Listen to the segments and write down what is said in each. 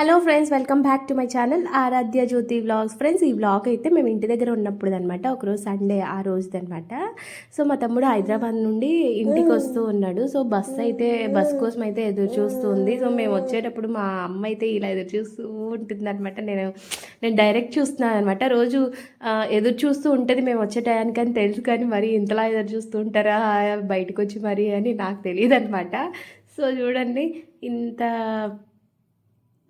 Hello friends, welcome back to my channel Aaradhya Jyothi vlogs. Friends, ఈ vlog అయితే మేము ఇంటి దగ్గర ఉన్నప్పుడు అనమాట, ఒకరోజు సండే ఆ రోజుది అనమాట. సో మా తమ్ముడు హైదరాబాద్ నుండి ఇంటికి వస్తూ ఉన్నాడు. సో బస్ కోసం అయితే ఎదురు చూస్తూ ఉంది. సో మేము వచ్చేటప్పుడు మా అమ్మ అయితే ఇలా ఎదురు చూస్తూ ఉంటుంది అనమాట. నేను డైరెక్ట్ చూస్తున్నాను అనమాట. రోజు ఎదురు చూస్తూ ఉంటుంది మేము వచ్చే టయానికి అని తెలుసు, కానీ మరి ఇంతలా ఎదురు చూస్తూ ఉంటారా బయటకు వచ్చి మరి అని నాకు తెలియదు అనమాట. సో చూడండి, ఇంత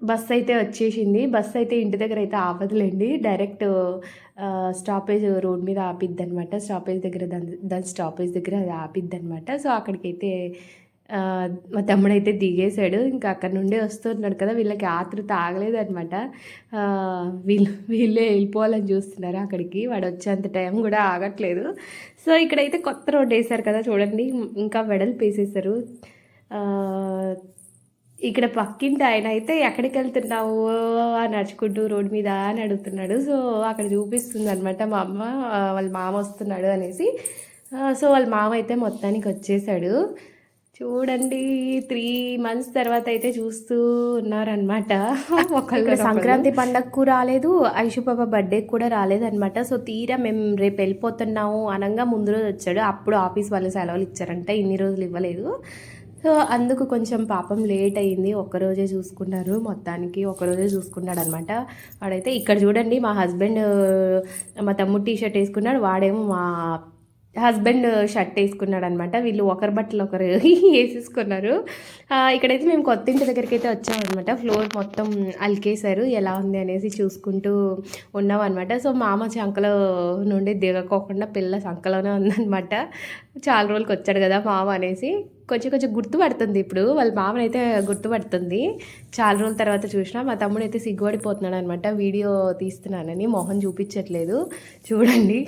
బస్ అయితే వచ్చేసింది. బస్ అయితే ఇంటి దగ్గర అయితే ఆపదులేండి, డైరెక్ట్ స్టాపేజ్ రోడ్ మీద ఆపిద్ది అనమాట. స్టాపేజ్ దగ్గర దాని స్టాపేజ్ దగ్గర అది ఆపిద్ది అనమాట. సో అక్కడికైతే మా తమ్ముడు అయితే దిగేశాడు. ఇంకా అక్కడ నుండే వస్తున్నాడు కదా, వీళ్ళకి ఆతృత ఆగలేదు అనమాట. వీళ్ళే వెళ్ళిపోవాలని చూస్తున్నారు అక్కడికి. వాడు వచ్చేంత టైం కూడా ఆగట్లేదు. సో ఇక్కడైతే కొత్త రోడ్ వేశారు కదా చూడండి, ఇంకా వెడల్పు వేసేసారు. ఇక్కడ పక్కింటి ఆయన అయితే ఎక్కడికి వెళ్తున్నావు అని నడుచుకుంటూ రోడ్డు మీద అని అడుగుతున్నాడు. సో అక్కడ చూపిస్తుంది అనమాట మా అమ్మ, వాళ్ళ మామ వస్తున్నాడు అనేసి. సో వాళ్ళ మామ అయితే మొత్తానికి వచ్చేసాడు. చూడండి, 3 months తర్వాత అయితే చూస్తూ ఉన్నారనమాట. ఒకళ్ళు సంక్రాంతి పండగకు రాలేదు, ఐషుపాప బర్త్డేకి కూడా రాలేదనమాట. సో తీరా మేము రేపు వెళ్ళిపోతున్నాము అనగా ముందు రోజు వచ్చాడు. అప్పుడు ఆఫీస్ వాళ్ళు సెలవులు ఇచ్చారంట, ఇన్ని రోజులు ఇవ్వలేదు. సో అందుకు కొంచెం పాపం లేట్ అయ్యింది. ఒక్కరోజే చూసుకున్నారు, మొత్తానికి ఒకరోజే చూసుకున్నాడు అనమాట. వాడైతే ఇక్కడ చూడండి, మా హస్బెండ్ మా తమ్ముడు టీషర్ట్ వేసుకున్నాడు, వాడేమో మా హస్బెండ్ షర్ట్ వేసుకున్నాడు అనమాట. వీళ్ళు ఒకరి బట్టలు ఒకరు వేసేసుకున్నారు. ఇక్కడైతే మేము కొత్త ఇంటి దగ్గరికి అయితే వచ్చామన్నమాట. ఫ్లోర్ మొత్తం అలికేశారు, ఎలా ఉంది అనేసి చూసుకుంటూ ఉన్నాం అనమాట. సో మామ సంకలో నుండి దిగకోకుండా పిల్ల సంకలోనే ఉందన్నమాట. చాలా రోజులకి వచ్చాడు కదా మామ అనేసి కొంచెం గుర్తుపడుతుంది. ఇప్పుడు వాళ్ళ మామనైతే గుర్తుపడుతుంది, చాలా రోజుల తర్వాత చూసినా. మా తమ్ముడు అయితే సిగ్గుపడిపోతున్నాడు అనమాట, వీడియో తీస్తున్నానని మొహం చూపించట్లేదు. చూడండి,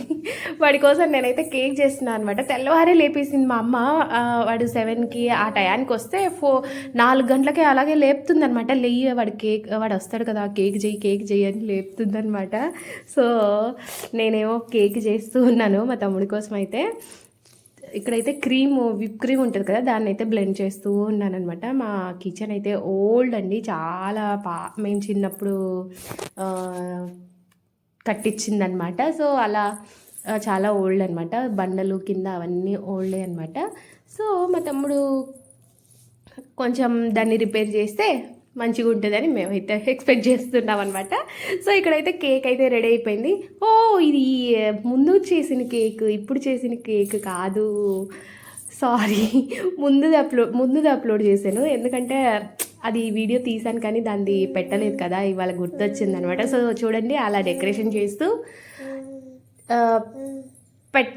వాడి కోసం నేనైతే కేక్ చేస్తున్నాను అనమాట. తెల్లవారే లేపేసింది మా అమ్మ. వాడు 7కి ఆ టయానికి వస్తే 4 గంటలకే అలాగే లేపుతుంది అనమాట. లేయి వాడు వస్తాడు కదా, కేక్ చెయ్యి అని లేపుతుంది అనమాట. సో నేనేమో కేక్ చేస్తూ ఉన్నాను మా తమ్ముడి కోసం అయితే. ఇక్కడైతే విప్ క్రీమ్ ఉంటుంది కదా, దాన్ని అయితే బ్లెండ్ చేస్తూ ఉన్నాను అనమాట. మా కిచెన్ అయితే ఓల్డ్ అండి, చాలా మేము చిన్నప్పుడు కట్టించిందనమాట. సో అలా చాలా ఓల్డ్ అనమాట, బండలు కింద అవన్నీ ఓల్డే అనమాట. సో మా తమ్ముడు కొంచెం దాన్ని రిపేర్ చేస్తే మంచిగా ఉంటుందని మేమైతే ఎక్స్పెక్ట్ చేస్తున్నాం అనమాట. సో ఇక్కడైతే కేక్ అయితే రెడీ అయిపోయింది. ఇది ముందు చేసిన కేక్, ఇప్పుడు చేసిన కేక్ కాదు, సారీ, ముందుది అప్లోడ్ చేశాను. ఎందుకంటే అది వీడియో తీసాను కానీ దాన్ని పెట్టలేదు కదా, ఇవాళ గుర్తొచ్చింది అనమాట. సో చూడండి, అలా డెకరేషన్ చేస్తూ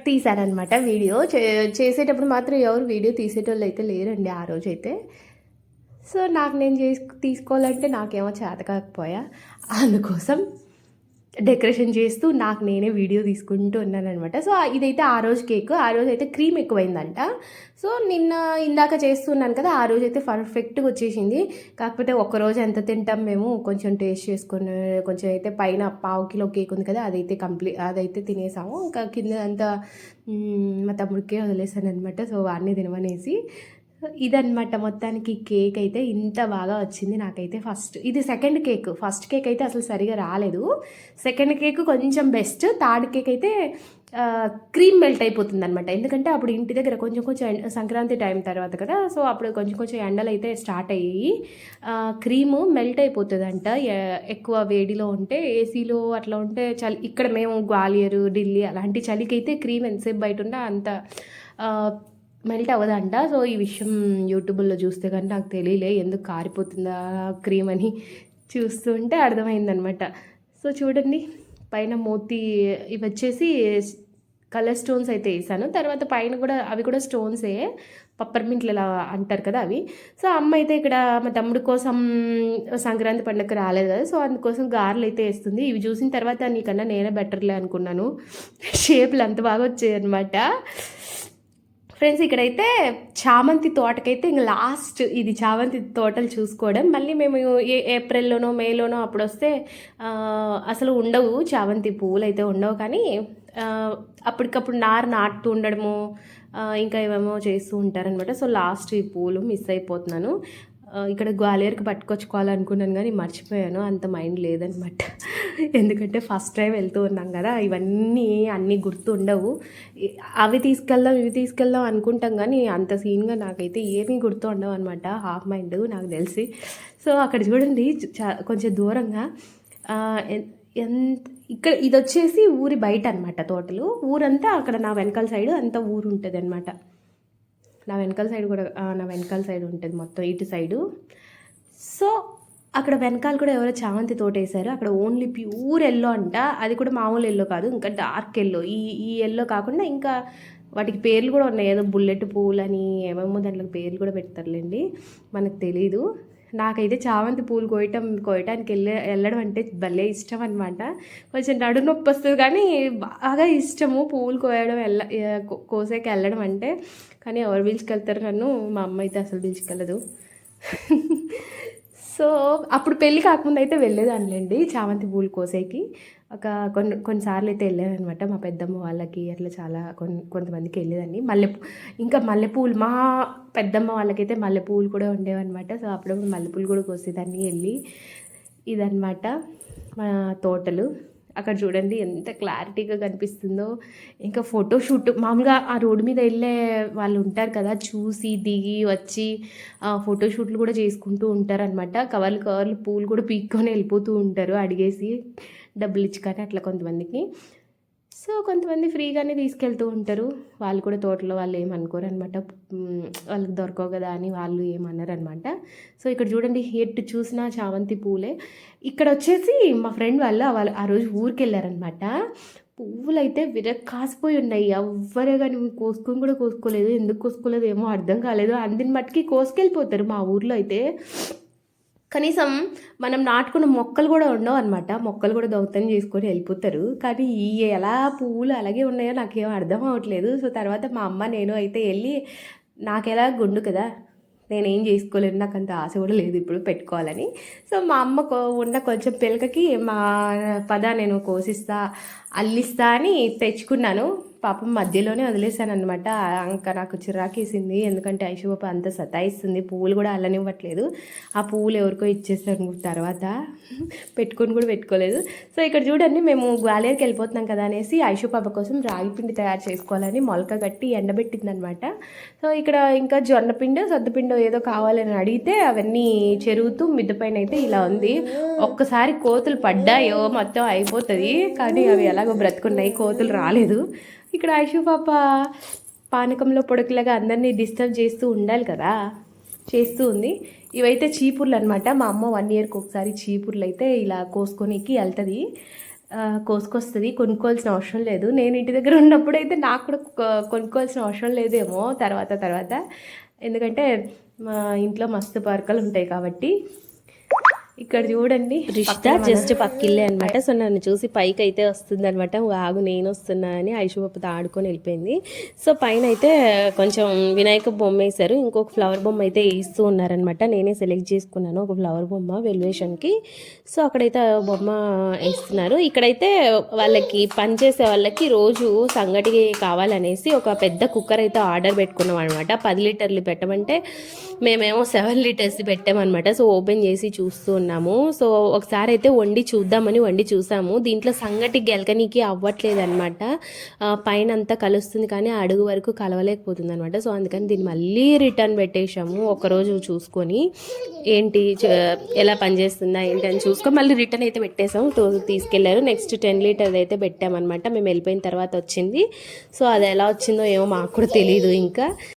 తీసానమాట. వీడియో చేసేటప్పుడు మాత్రం ఎవరు వీడియో తీసేటోళ్ళు అయితే లేరండి ఆ రోజైతే. సో నేను తీసుకోవాలంటే నాకేమో చేత కాకపోయా, అందుకోసం డెకరేషన్ చేస్తూ నేనే వీడియో తీసుకుంటూ ఉన్నాను అనమాట. సో ఇదైతే ఆ రోజు కేక్, ఆ రోజు అయితే క్రీమ్ ఎక్కువైందంట. సో ఇందాక చేస్తున్నాను కదా, ఆ రోజు అయితే పర్ఫెక్ట్గా వచ్చేసింది. కాకపోతే ఒక్కరోజు ఎంత తింటాం మేము, కొంచెం టేస్ట్ చేసుకుని కొంచెం అయితే పైన 1/2 కిలో కేక్ ఉంది కదా, అదైతే తినేసాము. ఇంకా కింద అంతా మా తమ్ముడికే వదిలేసాను అనమాట. సో వాడిని తినమనేసి. ఇదనమాట మొత్తానికి కేక్ అయితే ఇంత బాగా వచ్చింది నాకైతే. ఇది సెకండ్ కేక్. ఫస్ట్ కేక్ అయితే అసలు సరిగా రాలేదు, సెకండ్ కేక్ కొంచెం బెస్ట్. థర్డ్ కేక్ అయితే క్రీమ్ మెల్ట్ అయిపోతుంది అనమాట. ఎందుకంటే అప్పుడు ఇంటి దగ్గర కొంచెం సంక్రాంతి టైం తర్వాత కదా, సో అప్పుడు కొంచెం ఎండలు అయితే స్టార్ట్ అయ్యి క్రీము మెల్ట్ అయిపోతుందంట. ఎక్కువ వేడిలో ఉంటే, ఏసీలో అట్లా ఉంటే చలి. ఇక్కడ మేము గ్వాలియర్, ఢిల్లీ అలాంటి చలికి అయితే క్రీమ్ ఎంతసేపు బయట ఉంటే అంత మెల్ట్ అవ్వదంట. సో ఈ విషయం యూట్యూబ్లో చూస్తే కానీ నాకు తెలియలే, ఎందుకు కారిపోతుందా క్రీమ్ అని చూస్తుంటే అర్థమైందనమాట. సో చూడండి, పైన మోతీ ఇవి వచ్చేసి కలర్ స్టోన్స్ అయితే వేసాను. తర్వాత పైన కూడా అవి కూడా స్టోన్సే, పప్పర్మింట్లు ఇలా అంటారు కదా అవి. సో అమ్మ అయితే ఇక్కడ మా తమ్ముడి కోసం సంక్రాంతి పండుగకి రాలేదు కదా, సో అందుకోసం గారెలు అయితే వేస్తుంది. ఇవి చూసిన తర్వాత నీకన్నా నేనే బెటర్లే అనుకున్నాను, షేప్లు అంత బాగా వచ్చాయి అనమాట. ఫ్రెండ్స్, ఇక్కడైతే చామంతి తోటకైతే ఇంక లాస్ట్ ఇది చామంతి తోటలు చూసుకోవడం. మళ్ళీ మేము ఏప్రిల్లోనో మేలోనో అప్పుడు వస్తే అసలు ఉండవు, చామంతి పువ్వులు అయితే ఉండవు. కానీ అప్పటికప్పుడు నాటుతూ ఉండడము ఇంకా ఏమేమో చేస్తూ ఉంటారనమాట. సో లాస్ట్ ఈ పూలు మిస్ అయిపోతున్నాను. ఇక్కడ గ్వాలియర్కి పట్టుకొచ్చుకోవాలనుకున్నాను కానీ మర్చిపోయాను, అంత మైండ్ లేదనమాట. ఎందుకంటే ఫస్ట్ టైం వెళ్తూ ఉన్నాం కదా, అన్నీ గుర్తు ఉండవు. అవి తీసుకెళ్దాం ఇవి తీసుకెళ్దాం అనుకుంటాం కానీ అంత సీన్గా నాకైతే ఏమీ గుర్తు ఉండవు అనమాట, హాఫ్ మైండ్ నాకు తెలిసి. సో అక్కడ చూడండి కొంచెం దూరంగా ఇక్కడ ఇది వచ్చేసి ఊరి బయట అనమాట తోటలు. ఊరంతా అక్కడ నా వెనకాల సైడ్ అంతా ఊరు ఉంటుంది అనమాట. నా వెనకాల సైడ్ ఉంటుంది మొత్తం ఇటు సైడు. సో అక్కడ వెనకాల కూడా ఎవరో చామంతి తోట వేశారు. అక్కడ ఓన్లీ ప్యూర్ ఎల్లో అంట, అది కూడా మామూలు ఎల్లో కాదు, ఇంకా డార్క్ ఎల్లో. ఈ ఎల్లో కాకుండా ఇంకా వాటికి పేర్లు కూడా ఉన్నాయి, ఏదో బుల్లెట్ పువ్వులు అని ఏమేమో దాంట్లో పేర్లు కూడా పెడతారులేండి, మనకు తెలీదు. నాకైతే చామంతి పూలు కోయటానికి వెళ్ళడం అంటే భలే ఇష్టం అనమాట. కొంచెం నడు నొప్పి వస్తుంది కానీ బాగా ఇష్టము పువ్వులు కోసేకి వెళ్ళడం అంటే. కానీ ఎవరు పిలుచుకెళ్తారు నన్ను, మా అమ్మ అయితే అసలు పిలుచుకెళ్ళదు. సో అప్పుడు పెళ్ళి కాకముందు అయితే వెళ్ళేదానిలేండి చామంతి పూలు కోసేకి. కొన్నిసార్లు అయితే వెళ్ళానమాట మా పెద్దమ్మ వాళ్ళకి, అట్లా చాలా కొంతమందికి వెళ్ళేదాన్ని. ఇంకా మల్లెపూలు, మా పెద్దమ్మ వాళ్ళకైతే మల్లెపూలు కూడా ఉండేవన్నమాట. సో అప్పుడప్పుడు మల్లెపూలు కూడా కోసేదాన్ని వెళ్ళి. ఇదన్నమాట మా తోటలు. అక్కడ చూడండి ఎంత క్లారిటీగా కనిపిస్తుందో. ఇంకా ఫోటోషూట్ మామూలుగా ఆ రోడ్డు మీద వెళ్ళే వాళ్ళు ఉంటారు కదా, చూసి దిగి వచ్చి ఫోటోషూట్లు కూడా చేసుకుంటూ ఉంటారనమాట. కవర్లు పూలు కూడా పీక్కొని వెళ్ళిపోతూ ఉంటారు అడిగేసి, డబ్బులు ఇచ్చి. కానీ అట్లా కొంతమందికి. సో కొంతమంది ఫ్రీగానే తీసుకెళ్తూ ఉంటారు. వాళ్ళు కూడా తోటలో వాళ్ళు ఏమనుకోరు అనమాట, వాళ్ళకి దొరకవు కదా అని వాళ్ళు ఏమన్నారు అనమాట. సో ఇక్కడ చూడండి ఎటు చూసినా చామంతి పూలే. ఇక్కడ వచ్చేసి మా ఫ్రెండ్ వాళ్ళు ఆ రోజు ఊరికి వెళ్ళారనమాట. పువ్వులు అయితే కాసిపోయి ఉన్నాయి. ఎవ్వరే కానీ కోసుకోలేదు. ఎందుకు కోసుకోలేదు ఏమో అర్థం కాలేదు. అందిన మట్టుకి కోసుకెళ్ళిపోతారు మా ఊర్లో అయితే. కనీసం మనం నాటుకున్న మొక్కలు కూడా ఉండవు అనమాట, మొక్కలు కూడా దొంగతనం చేసుకొని వెళ్ళిపోతారు. కానీ ఎలా పువ్వులు అలాగే ఉన్నాయో నాకేం అర్థం అవ్వట్లేదు. సో తర్వాత మా అమ్మ నేను అయితే వెళ్ళి, నాకెలా గుండు కదా, నేనేం చేసుకోలేను, నాకు అంత ఆశ కూడా లేదు ఇప్పుడు పెట్టుకోవాలని. సో మా అమ్మ ఉన్న కొంచెం పిల్లకకి నేను కోసిస్తా అల్లిస్తా అని తెచ్చుకున్నాను. పాపం మధ్యలోనే వదిలేసాను అనమాట. ఇంకా నాకు చిరాకేసింది, ఎందుకంటే ఐషుపాప అంత సతాయిస్తుంది, పువ్వులు కూడా అల్లనివ్వట్లేదు. ఆ పువ్వులు ఎవరికో ఇచ్చేసాను, తర్వాత పెట్టుకొని కూడా పెట్టుకోలేదు. సో ఇక్కడ చూడండి మేము గ్వాలియర్కి వెళ్ళిపోతున్నాం కదా అనేసి ఐషుపాప కోసం రాగి పిండి తయారు చేసుకోవాలని మొలక కట్టి ఎండబెట్టింది అనమాట. సో ఇక్కడ ఇంకా జొన్నపిండి సద్దుపిండి ఏదో కావాలని అడిగితే అవన్నీ చెరుగుతూ మిద్దె పైన అయితే ఇలా ఉంది. ఒక్కసారి కోతులు పడ్డాయో మొత్తం అయిపోతుంది, కానీ అవి ఎలాగో బ్రతుకున్నాయి, కోతులు రాలేదు. ఇక్కడ ఐషు పాప పానకంలో పొడకలాగా అందరినీ డిస్టర్బ్ చేస్తూ ఉండాలి కదా, చేస్తూ ఉంది. ఇవైతే చీపుర్లు అనమాట. మా అమ్మ 1 ఇయర్కి ఒకసారి చీపుర్లు అయితే ఇలా కోసుకొనికి వెళ్తుంది, కోసుకొస్తుంది. కొనుక్కోవాల్సిన అవసరం లేదు. నేను ఇంటి దగ్గర ఉన్నప్పుడు అయితే నాకు కూడా కొనుక్కోవాల్సిన అవసరం లేదేమో తర్వాత, ఎందుకంటే మా ఇంట్లో మస్తు పార్కలు ఉంటాయి కాబట్టి. ఇక్కడ చూడండి రిషిత జస్ట్ పక్కిల్లే అనమాట. సో నన్ను చూసి పైకి అయితే వస్తుంది అనమాట, ఆగు నేను వస్తున్నా అని ఐషుపాపతో ఆడుకొని వెళ్ళిపోయింది. సో పైన అయితే కొంచెం వినాయక బొమ్మ వేశారు, ఇంకొక ఫ్లవర్ బొమ్మ అయితే వేస్తూ ఉన్నారనమాట. నేనే సెలెక్ట్ చేసుకున్నాను ఒక ఫ్లవర్ బొమ్మ వెల్యువేషన్కి. సో అక్కడైతే బొమ్మ వేస్తున్నారు. ఇక్కడైతే వాళ్ళకి పనిచేసే వాళ్ళకి రోజు సంగటి కావాలనేసి ఒక పెద్ద కుక్కర్ అయితే ఆర్డర్ పెట్టుకున్నాం అనమాట. 10 లీటర్లు పెట్టమంటే మేమేమో 7 లీటర్స్ పెట్టామన్నమాట. సో ఓపెన్ చేసి చూస్తూ ఉన్నాము. సో ఒకసారి అయితే వండి చూసాము. దీంట్లో సంగటి గెలకనీకి అవ్వట్లేదు అనమాట, పైన అంతా కలుస్తుంది కానీ అడుగు వరకు కలవలేకపోతుంది అనమాట. సో అందుకని దీన్ని మళ్ళీ రిటర్న్ పెట్టేశాము. ఒకరోజు చూసుకొని ఏంటి ఎలా పనిచేస్తుందా ఏంటి అని చూసుకొని మళ్ళీ రిటర్న్ అయితే పెట్టేసాము. తీసుకెళ్లారు. నెక్స్ట్ 10 లీటర్స్ అయితే పెట్టామన్నమాట. మేము వెళ్ళిపోయిన తర్వాత వచ్చింది. సో అది ఎలా వచ్చిందో ఏమో మాకు కూడా తెలియదు ఇంకా.